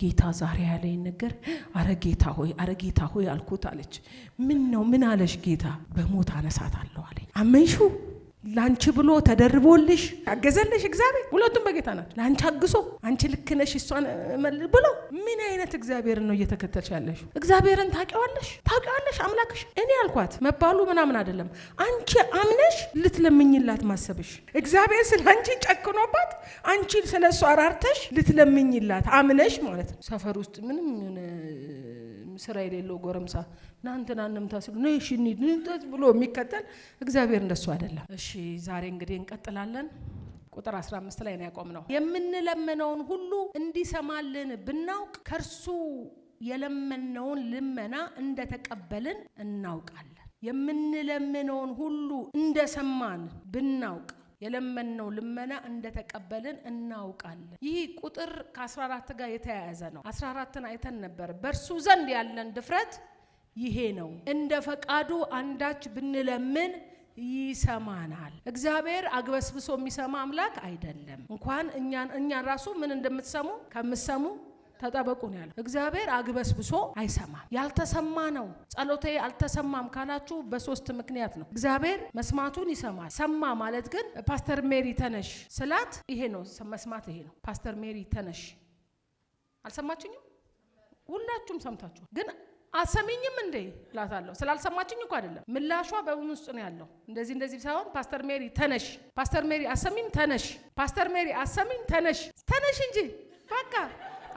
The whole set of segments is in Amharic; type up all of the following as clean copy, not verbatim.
ጌታ ዛሬ ያለኝ ነገር አረ ጌታ ሆይ አልኩት አለች። ምን ነው ምን አለሽ ጌታ? በሞት አነሳታለሁ አለኝ። አመንሹ? ላንቺ ብሎ ተደርቦልሽ አገዘልሽ እግዚአብሔር። ሁለቱም በጌታ ናቸው። ላንቺ አግሶ አንቺ ልክ ነሽ እሷን ብሎ ምን አይነት እግዚአብሔር ነው እየተከተልሽ ያለሽ? እግዚአብሔርን ታውቂዋለሽ አምላክሽ። እኔ አልኳት መባሉ ምናምን አይደለም። አንቺ አምነሽ ልትለምኝላት ማሰብሽ። እግዚአብሔር ስለአንቺ ጨክኖባት አንቺ ስለሷ አራርተሽ ልትለምኝላት አምነሽ ማለት ነው። ሰፈር ውስጥ ምንም ስራ የሌለው ጎረምሳ ናንተናንም ታስሉ ነሽ እንት ብሎ የሚከተል እግዚአብሔር እንደሱ አይደለም። እሺ ዛሬ እንግዲህ እንቀጥላለን። ቁጥር 15 ላይ ነው ያቆምነው። የምንለምነውን ሁሉ እንዲሰማልን ብናውቅ ከርሱ የለመነውን ልመና እንደተቀበልን እናውቃለን። የምንለምነውን ሁሉ እንደሰማን ብናውቅ የለመነው ልመና እንደተቀበልን እናውቃለን። ይህ ቁጥር ከ14 ጋር የተያያዘ ነው። 14ን አይተን ነበር። በእርሱ ዘንድ ያለን ድፍረት ይሄ ነው፣ እንደ ፈቃዱ አንዳች ብንለምን ይሰማናል። እግዚአብሔር አግበስብሶ የሚሰማ አምላክ አይደለም። እንኳን እኛን ራሱ ምን እንደምትሰሙ ከምትሰሙ ተጠበቁ ነው ያለው። እግዚአብሔር አግበስብሶ አይሰማም። ያልተሰማ ነው። ጸሎቴ አልተሰማም ካላችሁ በሶስት ምክንያት ነው። እግዚአብሔር መስማቱን ይሰማል። ሰማ ማለት ግን ፓስተር ሜሪ ተነሽ ስላት ይሄ ነው መስማት፣ ይሄ ነው። ፓስተር ሜሪ ተነሽ አልሰማችኝም? ሁላችሁም ሰምታችሁ ግን አሰሚኝም እንዴ ላታለሁ። ስላልሰማችኝ እኮ አይደለም፣ ምላሿ በምን ውስጥ ነው ያለው? እንደዚህ ሳይሆን ፓስተር ሜሪ ተነሽ፣ ፓስተር ሜሪ አሰሚኝ ተነሽ፣ ፓስተር ሜሪ አሰሚኝ ተነሽ እንጂ በቃ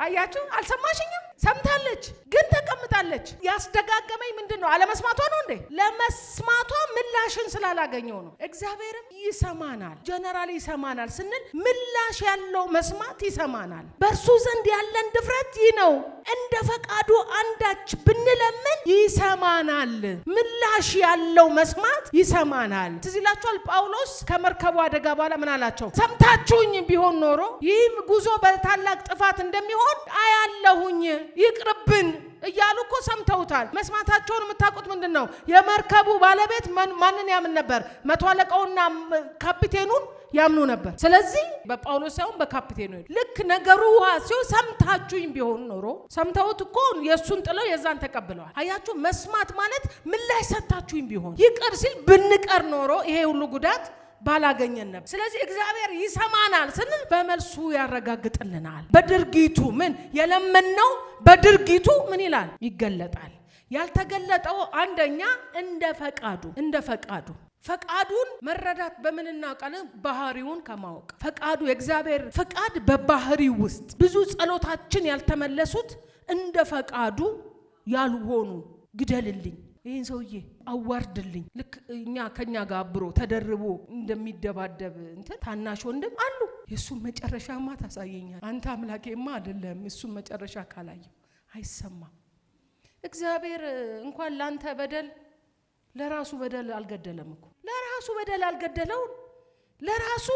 አያችሁ፣ አልሰማሽኝም? ሰምታለች ግን ተቀምጣለች። ያስደጋገመኝ ምንድነው? አለመስማቷ ነው እንዴ? ለመስማቷ ምላሽን ስላላገኘው ነው። እግዚአብሔርም ይሰማናል፣ ጀነራል ይሰማናል ስንል ምላሽ ያለው መስማት ይሰማናል። በእርሱ ዘንድ ያለን ድፍረት ይህ ነው፣ እንደ ፈቃዱ አንዳች ብንለምን ይሰማናል። ምላሽ ያለው መስማት ይሰማናል። ትዝ ይላችኋል ጳውሎስ ከመርከቡ አደጋ በኋላ ምን አላቸው? ሰምታችሁኝ ቢሆን ኖሮ ይህም ጉዞ በታላቅ ጥፋት እንደሚሆን አያለሁኝ፣ ይቅርብን እያሉ እኮ ሰምተውታል። መስማታቸውን የምታውቁት ምንድነው? የመርከቡ ባለቤት ማንን ያምን ነበር? መቶ አለቃውና ካፒቴኑን ያምኑ ነበር። ስለዚህ በጳውሎስ ሳይሆን በካፒቴኑ ልክ ነገሩ ውሃ ሲሆን ሰምታችሁኝ ቢሆን ኖሮ ሰምተውት እኮ የሱን ጥለው የዛን ተቀብለዋል። አያችሁ፣ መስማት ማለት ምላሽ ሰጣችሁኝ ቢሆን ይቅር ሲል ብንቀር ኖሮ ይሄ ሁሉ ጉዳት ባላገኘን ነበር። ስለዚህ እግዚአብሔር ይሰማናል ስንል በመልሱ ያረጋግጥልናል። በድርጊቱ ምን የለመነው በድርጊቱ ምን ይላል? ይገለጣል። ያልተገለጠው አንደኛ እንደ ፈቃዱ ፈቃዱን መረዳት በምን እናውቃለን? ባህሪውን ከማወቅ። ፈቃዱ የእግዚአብሔር ፈቃድ በባህሪው ውስጥ ብዙ ጸሎታችን ያልተመለሱት እንደ ፈቃዱ ያልሆኑ ግደልልኝ፣ ይህን ሰውዬ አዋርድልኝ፣ ልክ ከኛ ጋር አብሮ ተደርቦ እንደሚደባደብ ታናሽ ወንድም አሉ። የሱን መጨረሻማ ታሳየኛል አንተ አምላኬማ አይደለም። እሱን መጨረሻ ካላየው አይሰማም። እግዚአብሔር እንኳን ላንተ በደል ለራሱ በደል አልገደለም እኮ። ለራሱ በደል አልገደለው። ለራሱ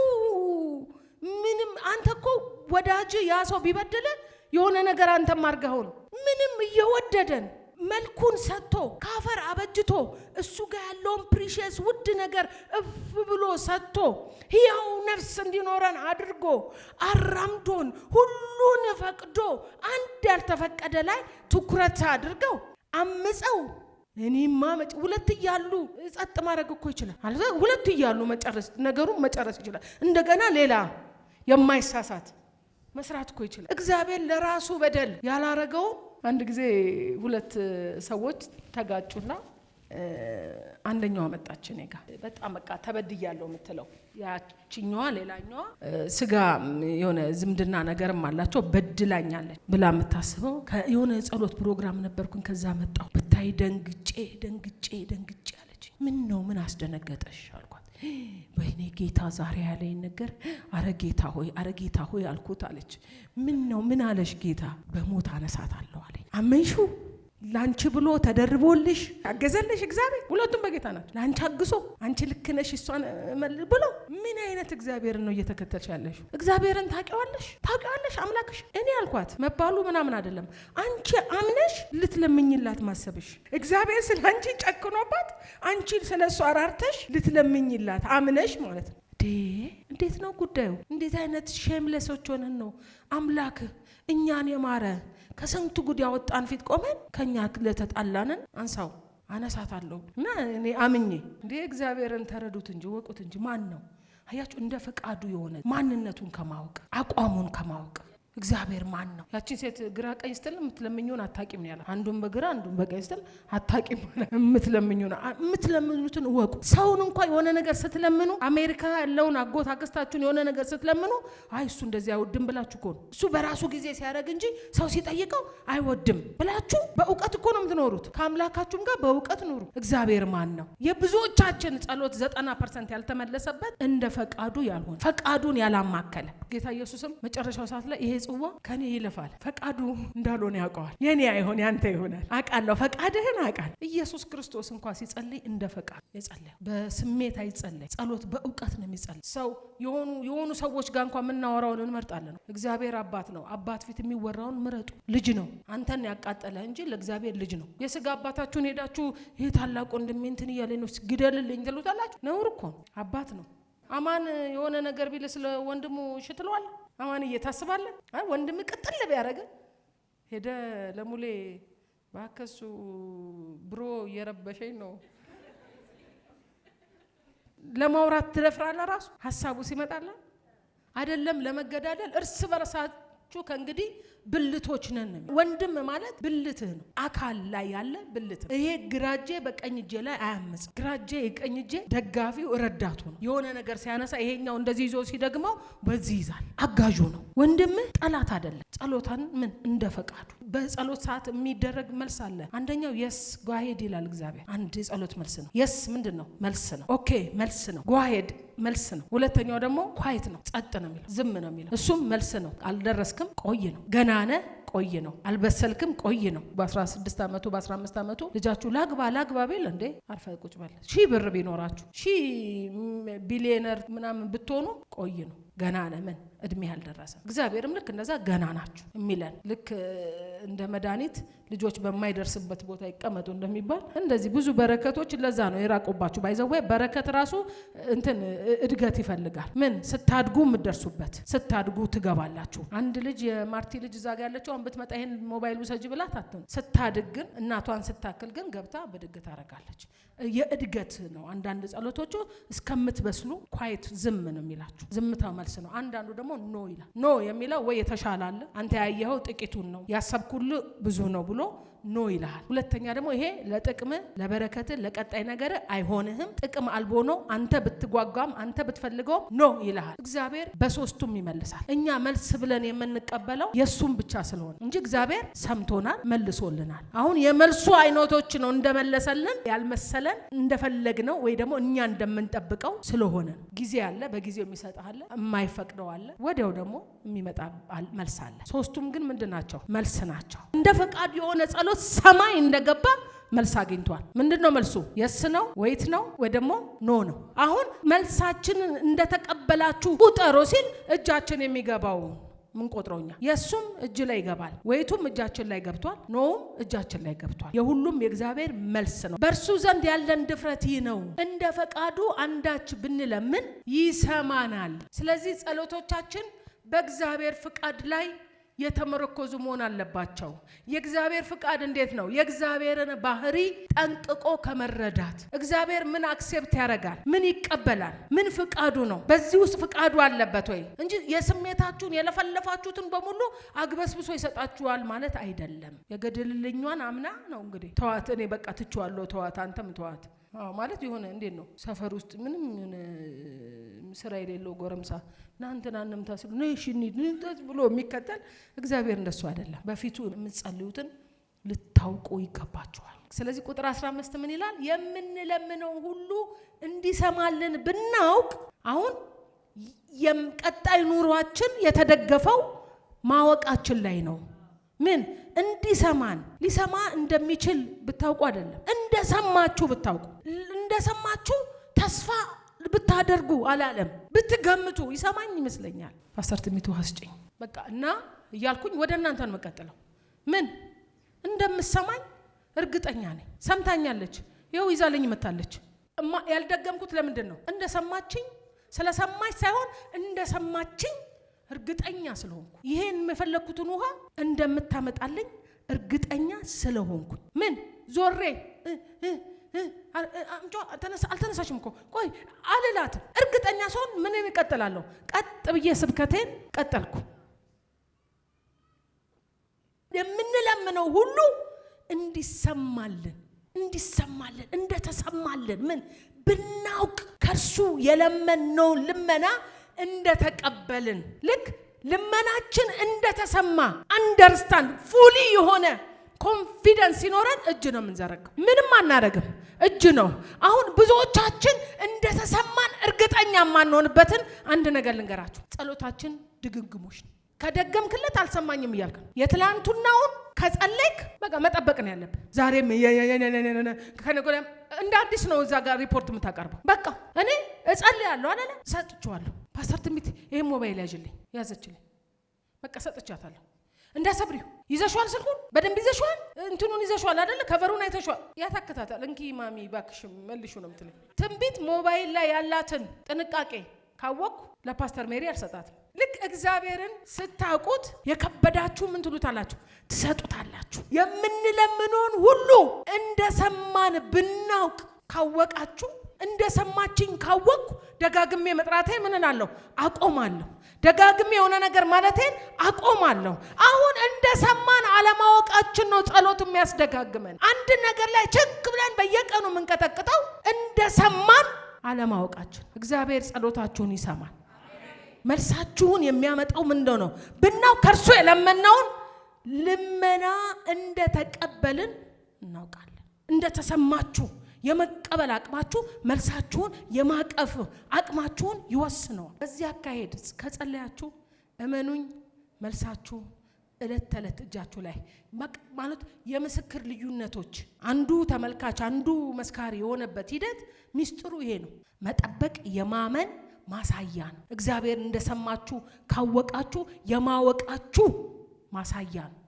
ምንም አንተ እኮ ወዳጅ ያ ሰው ቢበደለ የሆነ ነገር አንተ ማርገው ነው። ምንም እየወደደን መልኩን ሰጥቶ ካፈር አበጅቶ እሱ ጋር ያለውን ፕሪሺየስ ውድ ነገር እፍ ብሎ ሰጥቶ ሕያው ነፍስ እንዲኖረን አድርጎ አራምዶን ሁሉን ፈቅዶ አንድ ያልተፈቀደ ላይ ትኩረት አድርገው አምፀው እኔማ ሁለት እያሉ ጸጥ ማድረግ እኮ ይችላል። ሁለት እያሉ ነገሩን መጨረስ ይችላል። እንደገና ሌላ የማይሳሳት መስራት እኮ ይችላል። እግዚአብሔር ለራሱ በደል ያላረገው። አንድ ጊዜ ሁለት ሰዎች ተጋጩና አንደኛው መጣች እኔ ጋር በጣም በቃ ተበድያለሁ የምትለው ያቺኛዋ ሌላኛዋ ስጋ የሆነ ዝምድና ነገርም አላቸው በድላኛለች ብላ የምታስበው የሆነ ጸሎት ፕሮግራም ነበርኩኝ። ከዛ መጣሁ ብታይ ደንግጬ አለች። ምን አስደነገጠሽ አልኳት። ወይኔ ጌታ ዛሬ ያለኝ ነገር አረ ጌታ ሆይ አልኩት አለች። ምን አለሽ ጌታ? በሞት አነሳታለሁ አለኝ። አመንሹ? ላንቺ ብሎ ተደርቦልሽ አገዘልሽ እግዚአብሔር። ሁለቱም በጌታ ናቸው። ላንቺ አግሶ አንቺ ልክ ነሽ እሷን ብሎ ምን አይነት እግዚአብሔር ነው እየተከተልሽ ያለሽ? እግዚአብሔርን ታውቂዋለሽ አምላክሽ። እኔ አልኳት መባሉ ምናምን አይደለም። አንቺ አምነሽ ልትለምኝላት ማሰብሽ። እግዚአብሔር ስለአንቺ ጨክኖባት አንቺ ስለሷ አራርተሽ ልትለምኝላት አምነሽ ማለት ነው። እንዴት ነው ጉዳዩ? እንዴት አይነት ሼምለሶች ሆነን ነው አምላክ እኛን የማረ ከስንቱ ጉድ ያወጣን ፊት ቆመን ከኛ ለተጣላንን አንሳው አነሳታለሁ እና እኔ አምኜ እንደ እግዚአብሔርን ተረዱት እንጂ ወቁት እንጂ ማን ነው አያችሁ እንደ ፈቃዱ የሆነ ማንነቱን ከማወቅ አቋሙን ከማወቅ እግዚአብሔር ማን ነው? ያቺን ሴት ግራ ቀኝ ስትል የምትለምኙን አታቂም ነው ያለው። አንዱን በግራ አንዱን በቀኝ ስትል አታቂም ማለት የምትለምኑትን ወቁ። ሰውን እንኳን የሆነ ነገር ስትለምኑ አሜሪካ ያለውን አጎት አክስታችሁን የሆነ ነገር ስትለምኑ አይ እሱ እንደዚህ አይወድም ብላችሁ እኮ ነው እሱ በራሱ ጊዜ ሲያደርግ እንጂ ሰው ሲጠይቀው አይወድም ብላችሁ በእውቀት እኮ ነው የምትኖሩት። ከአምላካችሁም ጋር በእውቀት ኑሩ። እግዚአብሔር ማን ነው? የብዙዎቻችን ጸሎት 90% ያልተመለሰበት እንደ ፈቃዱ ያልሆነ ፈቃዱን ያላማከለ ጌታ ኢየሱስም መጨረሻው ሰዓት ላይ ይሄ ጽዋ ከኔ ይለፋል ፈቃዱ እንዳልሆነ ያውቀዋል። የኔ አይሆን ያንተ ይሆናል አውቃለሁ ፈቃድህን አውቃለሁ። ኢየሱስ ክርስቶስ እንኳን ሲጸልይ እንደ ፈቃድ ይጸልይ። በስሜት አይጸልይ። ጸሎት በእውቀት ነው የሚጸልይ። ሰው የሆኑ ሰዎች ጋር እንኳን የምናወራውን እንመርጣለን። እግዚአብሔር አባት ነው። አባት ፊት የሚወራውን ምረጡ። ልጅ ነው አንተን ያቃጠለ እንጂ ለእግዚአብሔር ልጅ ነው። የሥጋ አባታችሁን ሄዳችሁ ይሄ ታላቅ ወንድሜ እንትን እያለኝ ነው ግደልልኝ ትሉታላችሁ። ነውር እኮ አባት ነው። አማን የሆነ ነገር ቢል ስለ ወንድሙ ሽትሏል አማን እየታስባለ አይ ወንድም ቅጥል ቢያረጋ ሄደ ለሙሌ ባከሱ ብሮ እየረበሸኝ ነው ለማውራት ትደፍራለ። ራሱ ሐሳቡ ሲመጣለ አይደለም ለመገዳደል እርስ በርሳችሁ ከእንግዲህ ብልቶች ነን። ወንድም ማለት ብልትህ ነው። አካል ላይ ያለ ብልት። ይሄ ግራጄ በቀኝ እጄ ላይ አያምጽ። ግራጄ የቀኝ እጄ ደጋፊው ረዳቱ ነው። የሆነ ነገር ሲያነሳ ይሄኛው እንደዚህ ይዞ ሲደግመው በዚህ ይዛል። አጋዡ ነው። ወንድም ጠላት አይደለም። ጸሎታን ምን እንደ ፈቃዱ በጸሎት ሰዓት የሚደረግ መልስ አለ። አንደኛው የስ ጓሄድ ይላል እግዚአብሔር። አንድ የጸሎት መልስ ነው። የስ ምንድነው? መልስ ነው። ኦኬ መልስ ነው። ጓሄድ መልስ ነው። ሁለተኛው ደግሞ ኳይት ነው። ጸጥ ነው የሚለው ዝም ነው የሚለው እሱም መልስ ነው። አልደረስክም ቆይ ነው። ገናነ ቆይ ነው። አልበሰልክም ቆይ ነው። በ16 ዓመቱ በ15 ዓመቱ ልጃችሁ ላግባ ቢል እንዴ አርፈ ቁጭ በል። 1000 ብር ቢኖራችሁ 1000 ቢሊዮነር ምናምን ብትሆኑ ቆይ ነው። ገና ለምን እድሜ ያልደረሰ እግዚአብሔርም ልክ እንደዛ ገና ናችሁ የሚለን ልክ እንደ መድኃኒት ልጆች በማይደርስበት ቦታ ይቀመጡ እንደሚባል እንደዚህ ብዙ በረከቶች ለዛ ነው የራቁባችሁ። ባይዘው በረከት ራሱ እንትን እድገት ይፈልጋል። ምን ስታድጉ የምትደርሱበት ስታድጉ ትገባላችሁ። አንድ ልጅ የማርቲ ልጅ እዛ ጋር ያለችው አሁን ብትመጣ ይሄን ሞባይል ውሰጂ ብላት አትሆን። ስታድግ ግን እናቷን ስታክል ግን ገብታ በድግ ታረጋለች። የእድገት ነው። አንዳንድ ጸሎቶቹ እስከምትበስሉ ኳይት ዝም ነው የሚላችሁ። ዝምታው መልስ ነው። አንዳንዱ ደግሞ ኖ ይላል። ኖ የሚለው ወይ የተሻላለ አንተ ያየኸው ጥቂቱን ነው ያሰብኩል ብዙ ነው ብሎ ኖ ይላል። ሁለተኛ ደግሞ ይሄ ለጥቅም ለበረከት ለቀጣይ ነገር አይሆንህም፣ ጥቅም አልቦ ነው፣ አንተ ብትጓጓም አንተ ብትፈልገው ኖ ይላል። እግዚአብሔር በሶስቱም ይመልሳል። እኛ መልስ ብለን የምንቀበለው የሱም ብቻ ስለሆነ እንጂ እግዚአብሔር ሰምቶናል፣ መልሶልናል። አሁን የመልሱ አይነቶች ነው እንደመለሰልን ያልመሰለን እንደፈለግነው ወይ ደግሞ እኛ እንደምንጠብቀው ስለሆነ ጊዜ አለ፣ በጊዜው የሚሰጥህ አለ፣ የማይፈቅደው አለ፣ ወዲያው ደግሞ የሚመጣ መልስ አለ። ሶስቱም ግን ምንድናቸው? መልስ ናቸው። እንደ ፈቃድ የሆነ ጸሎት ሰማይ እንደገባ መልስ አግኝቷል። ምንድነው መልሱ? የስ ነው ወይት ነው ወይ ደግሞ ኖ ነው። አሁን መልሳችንን እንደተቀበላችሁ ቁጠሩ ሲል እጃችን የሚገባው ምን ቆጥሮኛ? የሱም እጅ ላይ ይገባል፣ ወይቱም እጃችን ላይ ገብቷል፣ ኖውም እጃችን ላይ ገብቷል። የሁሉም የእግዚአብሔር መልስ ነው። በእርሱ ዘንድ ያለን ድፍረት ይህ ነው፣ እንደ ፈቃዱ አንዳች ብንለምን ይሰማናል። ስለዚህ ጸሎቶቻችን በእግዚአብሔር ፍቃድ ላይ የተመረኮዙ መሆን አለባቸው። የእግዚአብሔር ፍቃድ እንዴት ነው? የእግዚአብሔርን ባህሪ ጠንቅቆ ከመረዳት እግዚአብሔር ምን አክሴፕት ያደርጋል፣ ምን ይቀበላል፣ ምን ፍቃዱ ነው። በዚህ ውስጥ ፍቃዱ አለበት ወይ እንጂ የስሜታችሁን የለፈለፋችሁትን በሙሉ አግበስብሶ ይሰጣችኋል ማለት አይደለም። የገደልልኛን አምና ነው እንግዲህ ተዋት፣ እኔ በቃ ትችዋለሁ፣ ተዋት፣ አንተም ተዋት ማለት የሆነ እንዴት ነው ሰፈር ውስጥ ምንም ስራ የሌለው ጎረምሳ ናንተናንም ታስሉ ነሽኒ ንንጠት ብሎ የሚከተል እግዚአብሔር እንደሱ አይደለም። በፊቱ የምትጸልዩትን ልታውቁ ይገባችኋል። ስለዚህ ቁጥር 15 ምን ይላል? የምንለምነው ሁሉ እንዲሰማልን ብናውቅ። አሁን የቀጣይ ኑሯችን የተደገፈው ማወቃችን ላይ ነው። ምን እንዲሰማን ሊሰማ እንደሚችል ብታውቁ አይደለም፣ እንደሰማችሁ ብታውቁ። እንደሰማችሁ ተስፋ ብታደርጉ አላለም፣ ብትገምቱ ይሰማኝ ይመስለኛል ፓስተር ትሚቱ አስጭኝ በቃ እና እያልኩኝ ወደ እናንተ ነው መቀጠለው። ምን እንደምሰማኝ እርግጠኛ ነኝ። ሰምታኛለች፣ ይኸው ይዛለኝ መታለች። ያልደገምኩት ለምንድን ነው? እንደሰማችኝ ስለሰማች ሳይሆን እንደሰማችኝ እርግጠኛ ስለሆንኩ ይሄን የፈለኩትን ውሃ እንደምታመጣልኝ እርግጠኛ ስለሆንኩ ምን ዞሬ አልተነሳሽም እኮ ቆይ አልላትም። እርግጠኛ ሰውን ምን እቀጥላለሁ? ቀጥ ብዬ ስብከቴን ቀጠልኩ። የምንለምነው ሁሉ እንዲሰማልን እንደተሰማልን ምን ብናውቅ ከርሱ የለመነው ልመና እንደተቀበልን ልክ ልመናችን እንደተሰማ አንደርስታንድ ፉሊ የሆነ ኮንፊደንስ ሲኖረን እጅ ነው የምንዘረጋው። ምንም አናረግም፣ እጅ ነው። አሁን ብዙዎቻችን እንደተሰማን እርግጠኛ ማንሆንበትን አንድ ነገር ልንገራችሁ። ጸሎታችን ድግግሞሽ ነው። ከደገምክለት አልሰማኝም እያልክ ነው። የትላንቱናውን ከጸለይክ በቃ መጠበቅ ነው ያለብህ። ዛሬም ከነገም እንደ አዲስ ነው እዛ ጋር ሪፖርት የምታቀርበው። በቃ እኔ እጸልያለሁ አይደለ? ሰጥቻለሁ። ፓስተር ትሚት ይሄን ሞባይል ያዥልኝ ያዘችልኝ። በቃ ሰጥቻታለሁ። እንዳሰብሪው ይዘሽዋል፣ ስልኩን በደንብ ይዘሽዋል፣ እንትኑን ይዘሽዋል አይደለ? ከቨሩን አይተሽዋል። ያታከታታል። እንኪ ማሚ ባክሽ መልሹ ነው የምትለኝ። ትንቢት ሞባይል ላይ ያላትን ጥንቃቄ ካወቅኩ ለፓስተር ሜሪ አልሰጣትም። ልክ እግዚአብሔርን ስታውቁት የከበዳችሁ ምን ትሉታላችሁ? ትሰጡታላችሁ። የምንለምነውን ሁሉ እንደሰማን ብናውቅ ካወቃችሁ፣ እንደሰማችኝ ካወቅኩ ደጋግሜ መጥራቴን ምን እላለሁ? አቆማለሁ። ደጋግሜ የሆነ ነገር ማለቴን አቆማለሁ። አሁን እንደሰማን አለማወቃችን ነው ጸሎት የሚያስደጋግመን። አንድ ነገር ላይ ችክ ብለን በየቀኑ የምንቀጠቅጠው እንደሰማን አለማወቃችን። እግዚአብሔር ጸሎታችሁን ይሰማል። መልሳችሁን የሚያመጣው ምንድነው ነው? ብናው ከርሱ የለመናውን ልመና እንደተቀበልን እናውቃለን። እንደተሰማችሁ የመቀበል አቅማችሁ መልሳችሁን የማቀፍ አቅማችሁን ይወስነዋል። በዚህ አካሄድ ከጸለያችሁ እመኑኝ መልሳችሁ እለት ተለት እጃችሁ ላይ ማለት የምስክር ልዩነቶች አንዱ ተመልካች አንዱ መስካሪ የሆነበት ሂደት ሚስጥሩ ይሄ ነው። መጠበቅ የማመን ማሳያ ነው። እግዚአብሔር እንደሰማችሁ ካወቃችሁ የማወቃችሁ ማሳያ ነው።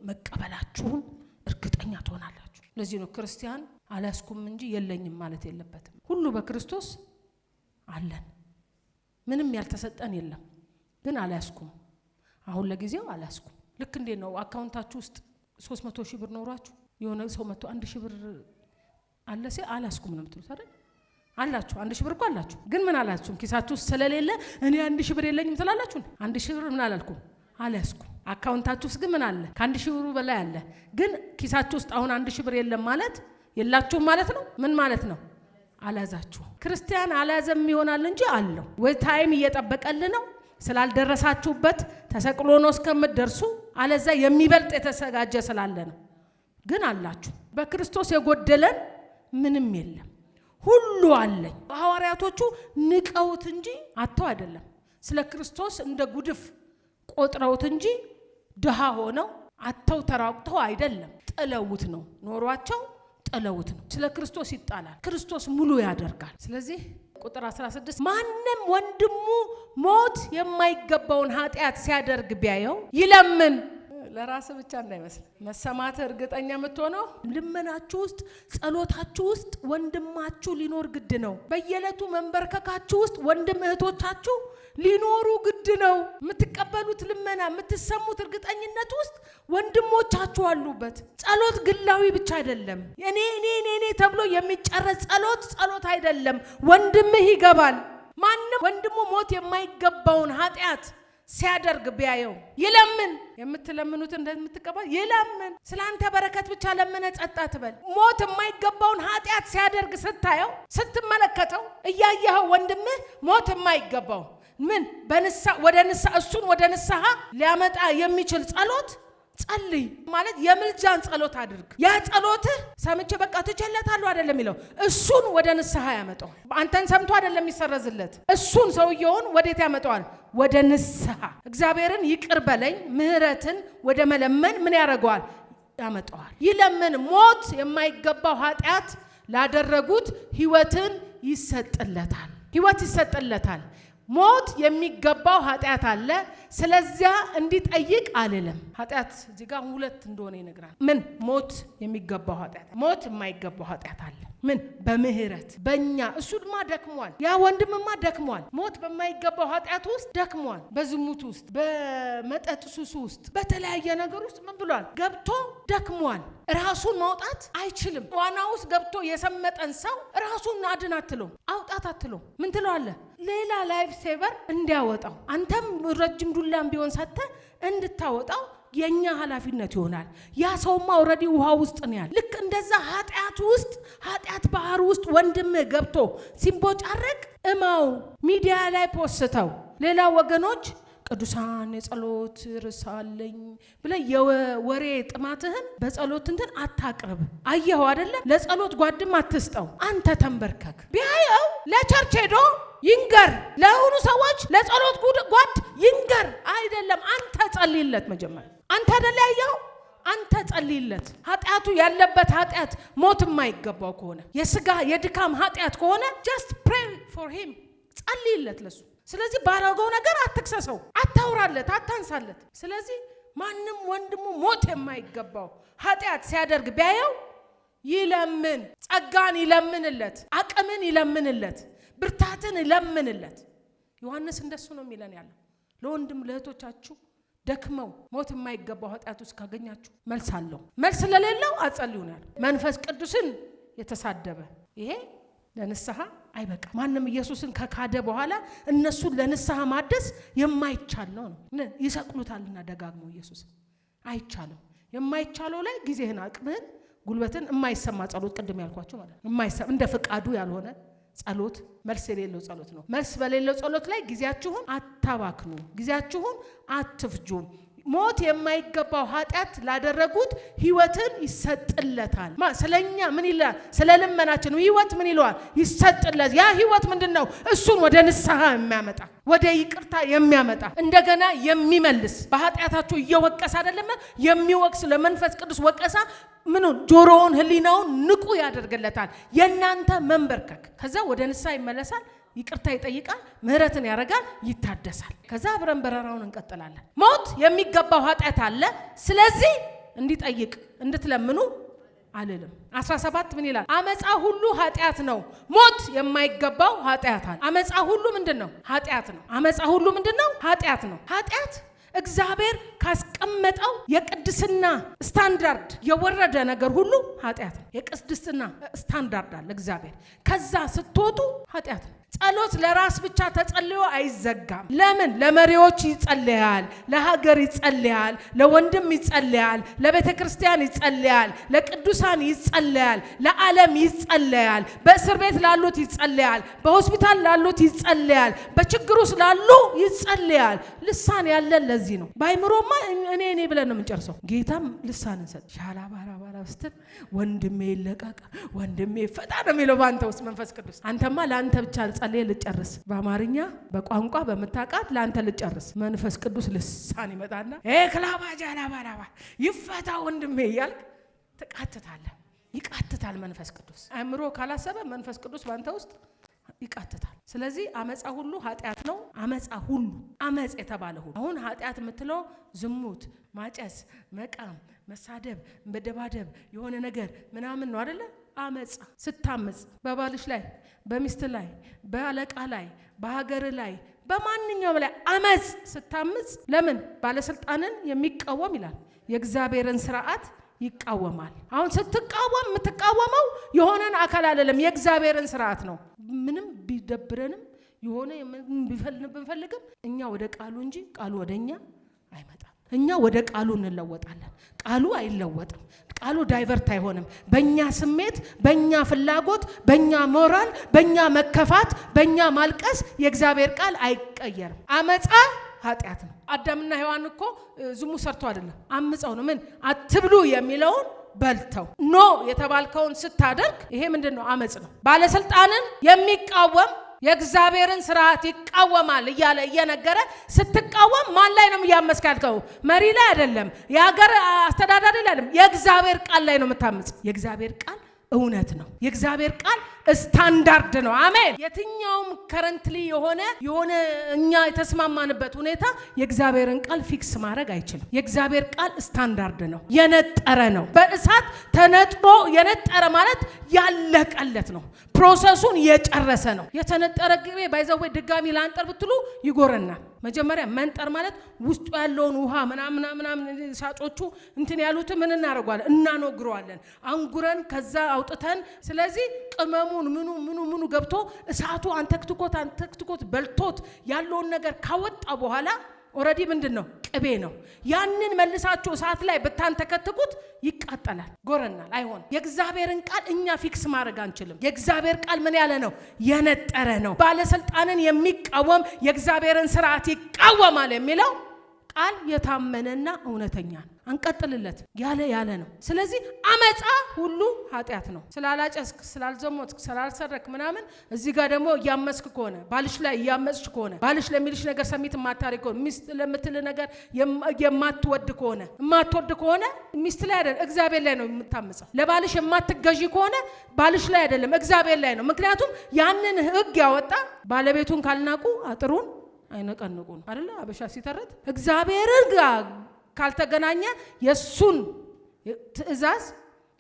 መቀበላችሁን እርግጠኛ ትሆናላችሁ። ለዚህ ነው ክርስቲያን አላስኩም እንጂ የለኝም ማለት የለበትም። ሁሉ በክርስቶስ አለን። ምንም ያልተሰጠን የለም። ግን አላስኩም፣ አሁን ለጊዜው አላስኩም። ልክ እንዴት ነው አካውንታችሁ ውስጥ 300,000 ብር ኖራችሁ የሆነ ሰው መጥቶ 1,000 ብር አለ ሲል አላስኩም ነው የምትሉት አይደል? አላችሁ 1,000 ብር እኮ አላችሁ። ግን ምን አላችሁ? ኪሳችሁ ውስጥ ስለሌለ እኔ 1,000 ብር የለኝም ትላላችሁ። 1,000 ብር ምን አላልኩም? አላስኩም። አካውንታችሁ ውስጥ ግን ምን አለ? ከ1,000 ብሩ በላይ አለ። ግን ኪሳችሁ ውስጥ አሁን 1,000 ብር የለም ማለት የላችሁም ማለት ነው። ምን ማለት ነው? አላዛችሁ። ክርስቲያን አላዘም ይሆናል እንጂ አለው ወይ ታይም እየጠበቀል ነው ስላልደረሳችሁበት ተሰቅሎ ነው እስከምትደርሱ፣ አለዛ የሚበልጥ የተዘጋጀ ስላለ ነው። ግን አላችሁ። በክርስቶስ የጎደለን ምንም የለም፣ ሁሉ አለኝ። ሐዋርያቶቹ ንቀውት እንጂ አጥተው አይደለም። ስለ ክርስቶስ እንደ ጉድፍ ቆጥረውት እንጂ ድሃ ሆነው አጥተው ተራቁተው አይደለም። ጥለውት ነው ኖሯቸው፣ ጥለውት ነው። ስለ ክርስቶስ ይጣላል፣ ክርስቶስ ሙሉ ያደርጋል። ስለዚህ ቁጥር 16 ማንም ወንድሙ ሞት የማይገባውን ኃጢአት ሲያደርግ ቢያየው ይለምን። ለራስ ብቻ እንዳይመስል መሰማት እርግጠኛ የምትሆነው ልመናችሁ ውስጥ ጸሎታችሁ ውስጥ ወንድማችሁ ሊኖር ግድ ነው። በየዕለቱ መንበርከካችሁ ውስጥ ወንድም እህቶቻችሁ ሊኖሩ ግድ ነው። የምትቀበሉት ልመና የምትሰሙት እርግጠኝነት ውስጥ ወንድሞቻችሁ አሉበት። ጸሎት ግላዊ ብቻ አይደለም። እኔ ተብሎ የሚጨረስ ጸሎት አይደለም። ወንድምህ ይገባል። ማንም ወንድሙ ሞት የማይገባውን ኃጢአት ሲያደርግ ቢያየው ይለምን። የምትለምኑት እንደምትቀበል ይለምን። ስላንተ በረከት ብቻ ለምነ ጸጥ አትበል። ሞት የማይገባውን ኃጢአት ሲያደርግ ስታየው ስትመለከተው እያየኸው ወንድምህ ሞት የማይገባው ምን እሱን ወደ ንስሐ ሊያመጣ የሚችል ጸሎት ጸልይ ማለት የምልጃን ጸሎት አድርግ። ያ ጸሎትህ ሰምቼ በቃ ትችለታለሁ አይደለም የሚለው እሱን ወደ ንስሐ ያመጣዋል። አንተን ሰምቶ አይደለም የሚሰረዝለት፣ እሱን ሰውየውን ወዴት ያመጣዋል? ወደ ንስሐ። እግዚአብሔርን ይቅር በለኝ ምህረትን ወደ መለመን ምን ያደርገዋል? ያመጣዋል። ይለምን። ሞት የማይገባው ኃጢአት ላደረጉት ህይወትን ይሰጥለታል። ህይወት ይሰጥለታል። ሞት የሚገባው ኃጢአት አለ። ስለዚያ እንዲጠይቅ አልልም። ኃጢአት እዚህ ጋር ሁለት እንደሆነ ይነግራል። ምን ሞት የሚገባው ኃጢአት፣ ሞት የማይገባው ኃጢአት አለ። ምን በምህረት በእኛ እሱማ ደክሟል። ያ ወንድምማ ደክሟል። ሞት በማይገባው ኃጢአት ውስጥ ደክሟል። በዝሙት ውስጥ፣ በመጠጥ ሱስ ውስጥ፣ በተለያየ ነገር ውስጥ ምን ብሏል? ገብቶ ደክሟል። ራሱን ማውጣት አይችልም። ዋና ውስጥ ገብቶ የሰመጠን ሰው ራሱን አድን አትለው፣ አውጣት አትለው። ምን ትለዋለህ? ሌላ ላይፍ ሴቨር እንዲያወጣው አንተም ረጅም ዱላም ቢሆን ሰጥተህ እንድታወጣው የኛ ኃላፊነት ይሆናል። ያ ሰውማ ኦሬዲ ውሃ ውስጥ ነው ያለ። ልክ እንደዛ ኃጢአት ባህር ውስጥ ወንድም ገብቶ ሲምቦጫረቅ እማው ሚዲያ ላይ ፖስተው ሌላ ወገኖች ቅዱሳን የጸሎት ርሳለኝ ብለ የወሬ ጥማትህን በጸሎት እንትን አታቅርብ። አየኸው አይደለ? ለጸሎት ጓድም አትስጠው። አንተ ተንበርከክ። ቢያየው ለቸርች ሄዶ ይንገር። ለሆኑ ሰዎች ለጸሎት ጓድ ይንገር። አይደለም አንተ ጸልይለት። መጀመሪያ አንተ አይደለ ያየኸው? አንተ ጸልይለት። ኃጢአቱ ያለበት ኃጢአት ሞት የማይገባው ከሆነ የሥጋ የድካም ኃጢአት ከሆነ just pray for him። ጸልይለት ለሱ። ስለዚህ ባረገው ነገር አትክሰሰው፣ አታውራለት፣ አታንሳለት። ስለዚህ ማንም ወንድሙ ሞት የማይገባው ኃጢአት ሲያደርግ ቢያየው ይለምን፣ ጸጋን ይለምንለት፣ አቅምን ይለምንለት፣ ብርታትን ይለምንለት። ዮሐንስ እንደሱ ነው የሚለን ያለው። ለወንድም ለእህቶቻችሁ ደክመው ሞት የማይገባው ኃጢአት ውስጥ ካገኛችሁ መልስ አለው። መልስ ለሌለው አጸልዩ ነው ያለው። መንፈስ ቅዱስን የተሳደበ ይሄ ለንስሐ አይበቃ። ማንም ኢየሱስን ከካደ በኋላ እነሱን ለንስሐ ማደስ የማይቻል ነው። ይሰቅሉታልና ደጋግሞ ኢየሱስን አይቻልም። የማይቻለው ላይ ጊዜህን፣ አቅምህን፣ ጉልበትን የማይሰማ ጸሎት ቅድም ያልኳችሁ ማለት ነው። የማይሰማ እንደ ፍቃዱ ያልሆነ ጸሎት መልስ የሌለው ጸሎት ነው። መልስ በሌለው ጸሎት ላይ ጊዜያችሁን አታባክኑ፣ ጊዜያችሁን አትፍጁ። ሞት የማይገባው ኃጢአት ላደረጉት ህይወትን ይሰጥለታል። ስለኛ ምን ይላል? ስለልመናችን ህይወት ምን ይለዋል? ይሰጥለት። ያ ህይወት ምንድነው? እሱን ወደ ንስሐ የሚያመጣ ወደ ይቅርታ የሚያመጣ እንደገና የሚመልስ በኃጢአታችሁ እየወቀሰ አይደለም የሚወቅስ ለመንፈስ ቅዱስ ወቀሳ ምን ጆሮውን ህሊናውን ንቁ ያደርግለታል። የናንተ መንበርከክ ከዛ ወደ ንስሐ ይመለሳል። ይቅርታ ይጠይቃል፣ ምህረትን ያረጋል፣ ይታደሳል። ከዛ አብረን በረራውን እንቀጥላለን። ሞት የሚገባው ኃጢአት አለ። ስለዚህ እንዲጠይቅ እንድትለምኑ አልልም። 17 ምን ይላል? አመጻ ሁሉ ኃጢአት ነው። ሞት የማይገባው ኃጢአት አለ። አመጻ ሁሉ ምንድነው? ኃጢአት ነው። አመጻ ሁሉ ምንድነው? ኃጢአት ነው። ኃጢአት እግዚአብሔር ካስቀመጠው የቅድስና ስታንዳርድ የወረደ ነገር ሁሉ ኃጢአት ነው። የቅድስና ስታንዳርድ አለ እግዚአብሔር። ከዛ ስትወጡ ኃጢአት ነው። ጸሎት ለራስ ብቻ ተጸልዮ አይዘጋም። ለምን? ለመሪዎች ይጸልያል፣ ለሀገር ይጸልያል፣ ለወንድም ይጸልያል፣ ለቤተ ክርስቲያን ይጸልያል፣ ለቅዱሳን ይጸልያል፣ ለዓለም ይጸልያል፣ በእስር ቤት ላሉት ይጸልያል፣ በሆስፒታል ላሉት ይጸልያል፣ በችግር ውስጥ ላሉ ይጸልያል። ልሳን ያለን ለዚህ ነው። ባይምሮማ እኔ ብለን ነው የምንጨርሰው። ጌታም ልሳንን ሰጥ ሻላ ባራ ስትል ወንድሜ ይለቀቅ፣ ወንድሜ ፈታ ነው የሚለው ባንተ ውስጥ መንፈስ ቅዱስ። አንተማ ለአንተ ብቻ ጸልይ ልጨርስ፣ በአማርኛ በቋንቋ በመታቃት ለአንተ ልጨርስ። መንፈስ ቅዱስ ልሳን ይመጣና ክላባ ጃላባላባ ይፈታ ወንድሜ እያልክ ትቃትታለህ። ይቃትታል መንፈስ ቅዱስ። አእምሮ ካላሰበ መንፈስ ቅዱስ ባንተ ውስጥ ይቃትታል። ስለዚህ አመጻ ሁሉ ኃጢአት ነው። አመጻ ሁሉ አመጽ የተባለ ሁሉ አሁን ኃጢአት የምትለው ዝሙት፣ ማጨስ፣ መቃም፣ መሳደብ፣ መደባደብ የሆነ ነገር ምናምን ነው አይደለ? አመጽ ስታመጽ በባልሽ ላይ፣ በሚስት ላይ፣ በአለቃ ላይ፣ በሀገር ላይ፣ በማንኛውም ላይ አመጽ ስታምጽ ለምን? ባለስልጣንን የሚቃወም ይላል የእግዚአብሔርን ስርዓት ይቃወማል። አሁን ስትቃወም የምትቃወመው የሆነን አካል አይደለም፣ የእግዚአብሔርን ስርዓት ነው። ምንም ቢደብረንም የሆነ ብንፈልግም እኛ ወደ ቃሉ እንጂ ቃሉ ወደኛ አይመጣም። እኛ ወደ ቃሉ እንለወጣለን። ቃሉ አይለወጥም። ቃሉ ዳይቨርት አይሆንም። በእኛ ስሜት፣ በእኛ ፍላጎት፣ በእኛ ሞራል፣ በእኛ መከፋት፣ በእኛ ማልቀስ የእግዚአብሔር ቃል አይቀየርም። አመጻ ኃጢአት ነው። አዳምና ሔዋን እኮ ዝሙት ሰርተው አይደለም፣ አምፀው ነው። ምን አትብሉ የሚለውን በልተው ኖ የተባልከውን ስታደርግ ይሄ ምንድነው? አመጽ ነው። ባለስልጣንን የሚቃወም የእግዚአብሔርን ስርዓት ይቃወማል እያለ እየነገረ ስትቃወም ማን ላይ ነው ያመስካልከው? መሪ ላይ አይደለም፣ የሀገር አስተዳዳሪ ላይ አይደለም፣ የእግዚአብሔር ቃል ላይ ነው የምታምጽ። የእግዚአብሔር ቃል እውነት ነው። የእግዚአብሔር ቃል ስታንዳርድ ነው። አሜን። የትኛውም ከረንትሊ የሆነ እኛ የተስማማንበት ሁኔታ የእግዚአብሔርን ቃል ፊክስ ማድረግ አይችልም። የእግዚአብሔር ቃል ስታንዳርድ ነው፣ የነጠረ ነው። በእሳት ተነጥሮ የነጠረ ማለት ያለቀለት ነው። ፕሮሰሱን የጨረሰ ነው። የተነጠረ ግቤ ባይዘው ድጋሚ ላንጠር ብትሉ ይጎረናል። መጀመሪያ መንጠር ማለት ውስጡ ያለውን ውሃ ምናምን ሻጮቹ እንትን ያሉት ምን እናደርጋለን? እናኖግረዋለን። አንጉረን ከዛ አውጥተን ስለዚህ ቅመሙን ምኑ ገብቶ እሳቱ አንተክትኮት በልቶት ያለውን ነገር ካወጣ በኋላ ኦሬዲ ምንድነው? ቅቤ ነው። ያንን መልሳችሁ እሳት ላይ በታንተከትኩት ይቃጠላል፣ ጎረናል፣ አይሆን። የእግዚአብሔርን ቃል እኛ ፊክስ ማድረግ አንችልም። የእግዚአብሔር ቃል ምን ያለ ነው? የነጠረ ነው። ባለስልጣንን የሚቃወም የእግዚአብሔርን ስርዓት ይቃወማል የሚለው ቃል የታመነና እውነተኛ ነው። አንቀጥልለት ያለ ነው። ስለዚህ አመጻ ሁሉ ኃጢአት ነው። ስላላጨስክ፣ ስላልዘሞትክ፣ ስላልሰረክ ምናምን እዚህ ጋር ደግሞ እያመስክ ከሆነ ባልሽ ላይ እያመስሽ ከሆነ ባልሽ ለሚልሽ ነገር ሰሚት ማታሪ ከሆነ ሚስት ለምትል ነገር የማትወድ ከሆነ ሚስት ላይ አይደለም እግዚአብሔር ላይ ነው የምታመጻው። ለባልሽ የማትገዢ ከሆነ ባልሽ ላይ አይደለም እግዚአብሔር ላይ ነው። ምክንያቱም ያንን ሕግ ያወጣ ባለቤቱን ካልናቁ አጥሩን አይነቀንቁ ነው አይደል? አበሻ ሲተረት እግዚአብሔርን ጋር ካልተገናኘ የሱን ትእዛዝ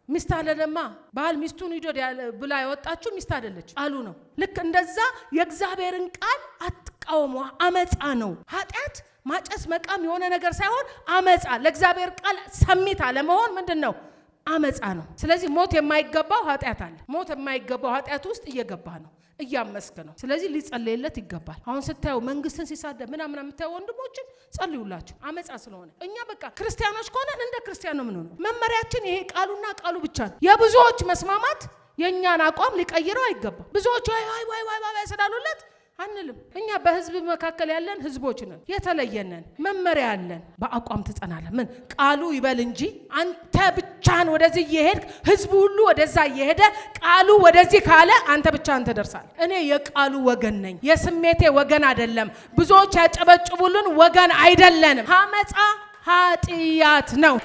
ሚስት አለለማ ባል ሚስቱን ይዶድ ብላ ያወጣችሁ ሚስት አይደለች አሉ ነው። ልክ እንደዛ የእግዚአብሔርን ቃል አትቃወሙ። አመጻ ነው። ኃጢአት ማጨስ መቃም የሆነ ነገር ሳይሆን አመጻ፣ ለእግዚአብሔር ቃል ሰሚት አለመሆን ምንድነው? አመጻ ነው። ስለዚህ ሞት የማይገባው ኃጢአት አለ። ሞት የማይገባው ኃጢአት ውስጥ እየገባ ነው፣ እያመስክ ነው። ስለዚህ ሊጸለይለት ይገባል። አሁን ስታዩ መንግስትን ሲሳደብ ምናምን የምታዩ ወንድሞችን ጸልዩላችሁ። አመጻ ስለሆነ እኛ በቃ ክርስቲያኖች ከሆነን እንደ ክርስቲያን ነው የምንሆነው። መመሪያችን ይሄ ቃሉና ቃሉ ብቻ ነው። የብዙዎች መስማማት የኛን አቋም ሊቀይረው አይገባም። ብዙዎች ዋይ ስላሉለት አንልም። እኛ በህዝብ መካከል ያለን ህዝቦች ነን፣ የተለየነን። መመሪያ ያለን በአቋም ትጸናለህ። ምን ቃሉ ይበል እንጂ አንተ ብቻን ወደዚህ እየሄድክ ህዝቡ ሁሉ ወደዛ እየሄደ ቃሉ ወደዚህ ካለ አንተ ብቻን ትደርሳለህ። እኔ የቃሉ ወገን ነኝ፣ የስሜቴ ወገን አይደለም። ብዙዎች ያጨበጭቡልን ወገን አይደለንም። አመጻ ኃጢአት ነው።